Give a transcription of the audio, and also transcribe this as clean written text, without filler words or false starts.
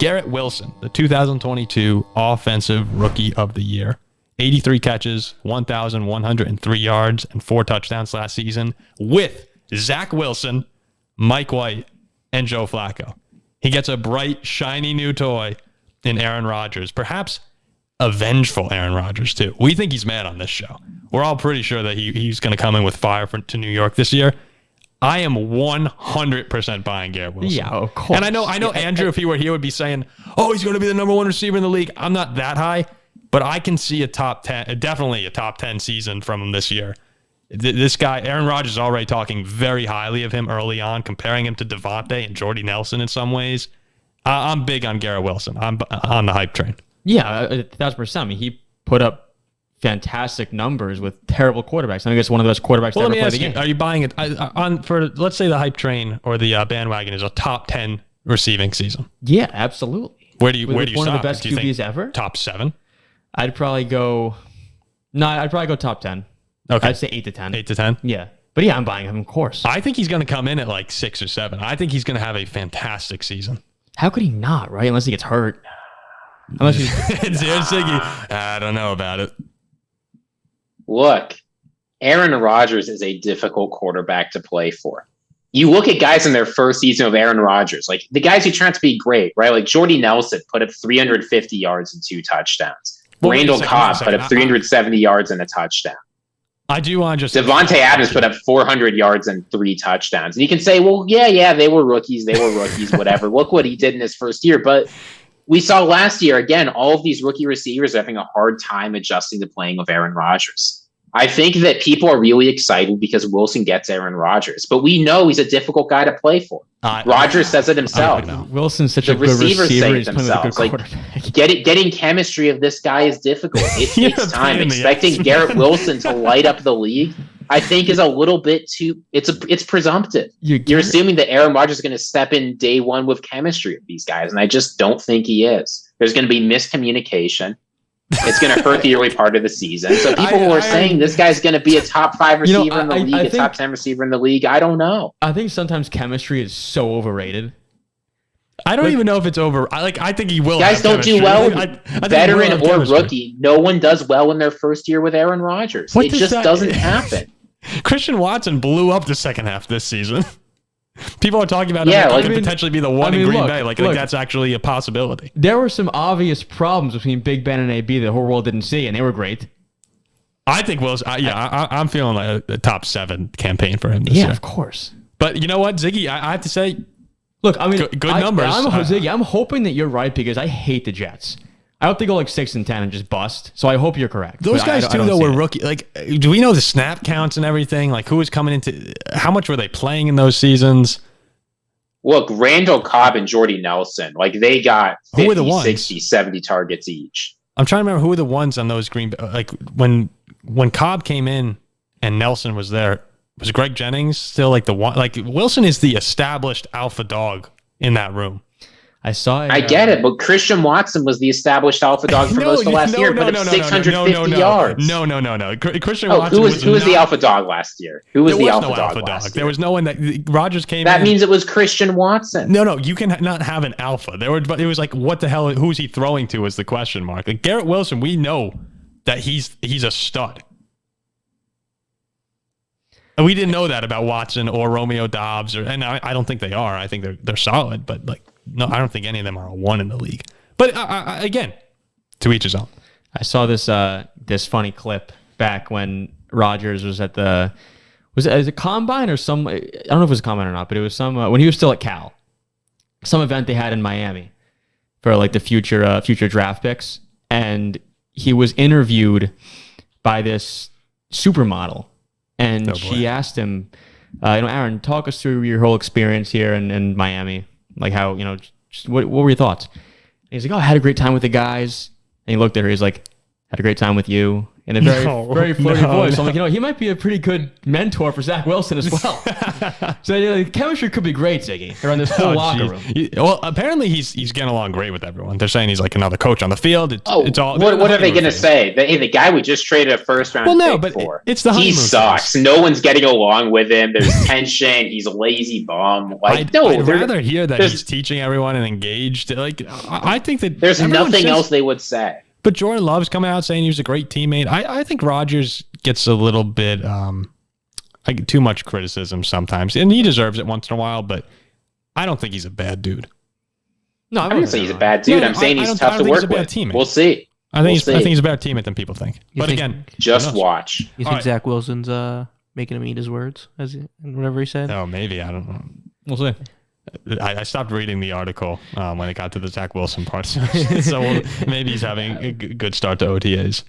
Garrett Wilson, the 2022 Offensive Rookie of the Year. 83 catches, 1,103 yards, and 4 touchdowns last season with Zach Wilson, Mike White, and Joe Flacco. He gets a bright, shiny new toy in Aaron Rodgers. Perhaps a vengeful Aaron Rodgers, too. We think he's mad on this show. We're all pretty sure that he's going to come in with fire to New York this year. I am 100% buying Garrett Wilson. Yeah, of course. And I know Andrew, if he were here, would be saying, oh, he's going to be the number 1 receiver in the league. I'm not that high, but I can see a top 10, definitely a top 10 season from him this year. This guy, Aaron Rodgers, is already talking very highly of him early on, comparing him to Devontae and Jordy Nelson in some ways. I'm big on Garrett Wilson. I'm on the hype train. Yeah, 1,000%. I mean, he put up fantastic numbers with terrible quarterbacks. I think it's one of the best quarterbacks to ever play the game. Are you buying it for, let's say, the hype train or the bandwagon is a top 10 receiving season? Yeah, absolutely. Where do you one stop? One of the best QBs ever? Top 7? I'd probably go top 10. Okay. I'd say 8 to 10. 8 to 10? Yeah. But yeah, I'm buying him, of course. I think he's going to come in at like 6 or 7. I think he's going to have a fantastic season. How could he not, right? Unless he gets hurt. Unless he's... Ziggy. I don't know about it. Look, Aaron Rodgers is a difficult quarterback to play for. You look at guys in their first season of Aaron Rodgers, like the guys who turned to be great, right? Like Jordy Nelson put up 350 yards and 2 touchdowns. Randall Cobb put up 370 yards and a touchdown. I do want to just... Devontae Adams put up 400 yards and 3 touchdowns. And you can say, well, yeah, they were rookies, whatever. Look what he did in his first year. But we saw last year, again, all of these rookie receivers are having a hard time adjusting to playing with Aaron Rodgers. I think that people are really excited because Wilson gets Aaron Rodgers, but we know he's a difficult guy to play for. Rodgers says it himself. Wilson's such a good receiver. Say it themselves. Like, getting chemistry of this guy is difficult. It takes time. Expecting Garrett Wilson to light up the league, I think, is a little bit too. It's presumptive. You're assuming that Aaron Rodgers is going to step in day one with chemistry with these guys, and I just don't think he is. There's going to be miscommunication. It's going to hurt the early part of the season. So people who are saying this guy's going to be a top 5 receiver in the league, a top 10 receiver in the league, I don't know. I think sometimes chemistry is so overrated. I don't even know if it's over. I think he will. Guys don't do well, veteran or rookie. No one does well in their first year with Aaron Rodgers. It just doesn't happen. Christian Watson blew up the second half this season. People are talking about him could potentially be the one in Green Bay. Like that's actually a possibility. There were some obvious problems between Big Ben and AB that the whole world didn't see, and they were great. I think Wilson. I'm feeling like a top 7 campaign for him this year. Yeah, of course. But you know what, Ziggy? I have to say, look, I mean, good numbers. Ziggy, I'm hoping that you're right because I hate the Jets. I hope they go like 6 and 10 and just bust. So I hope you're correct. Those guys too, though, were rookie. Like, do we know the snap counts and everything? Like, who was coming into? How much were they playing in those seasons? Look, Randall Cobb and Jordy Nelson, like they got 50, 60, 70 targets each. I'm trying to remember who were the ones on those Green Bay. Like when Cobb came in and Nelson was there, was Greg Jennings still like the one? Like Wilson is the established alpha dog in that room. I saw it. I get it, but Christian Watson was the established alpha dog for most of last year, but 650 yards. No. Christian Watson. Who was the alpha dog last year? Who was the alpha dog last year? There was no one that Rodgers came in. That means it was Christian Watson. No, you can not have an alpha. But it was like, what the hell? Who's he throwing to? Is the question mark. Like Garrett Wilson, we know that he's a stud. And we didn't know that about Watson or Romeo Doubs, and I don't think they are. I think they're solid, but like. No, I don't think any of them are a 1 in the league. But again, to each his own. I saw this funny clip back when Rodgers was at was it a combine or some? I don't know if it was a combine or not, but it was some when he was still at Cal, some event they had in Miami for like the future draft picks, and he was interviewed by this supermodel, and she asked him, Aaron, talk us through your whole experience here in Miami. Like how, what were your thoughts? And he's like, I had a great time with the guys. And he looked at her. He's like, had a great time with you. in a very flirty voice. I'm like, he might be a pretty good mentor for Zach Wilson as well. So the chemistry could be great, Ziggy, around this whole locker room. Well, apparently he's getting along great with everyone. They're saying he's like another coach on the field. It's all. What are they going to say? The guy we just traded a first round pick for. It's the he sucks. Phase. No one's getting along with him. There's tension. He's a lazy bum. I'd rather hear that he's teaching everyone and engaged. Like I think that there's nothing else they would say. But Jordan Love's coming out saying he was a great teammate. I think Rodgers gets a little bit too much criticism sometimes, and he deserves it once in a while. But I don't think he's a bad dude. No, I'm not saying he's a bad dude. I'm saying he's tough to work with. Teammate. We'll see. I think he's a better teammate than people think. Again, just watch. You think Zach Wilson's making him eat his words, whatever he said? Oh, maybe. I don't know. We'll see. I stopped reading the article when it got to the Zach Wilson part, so maybe he's having a good start to OTAs.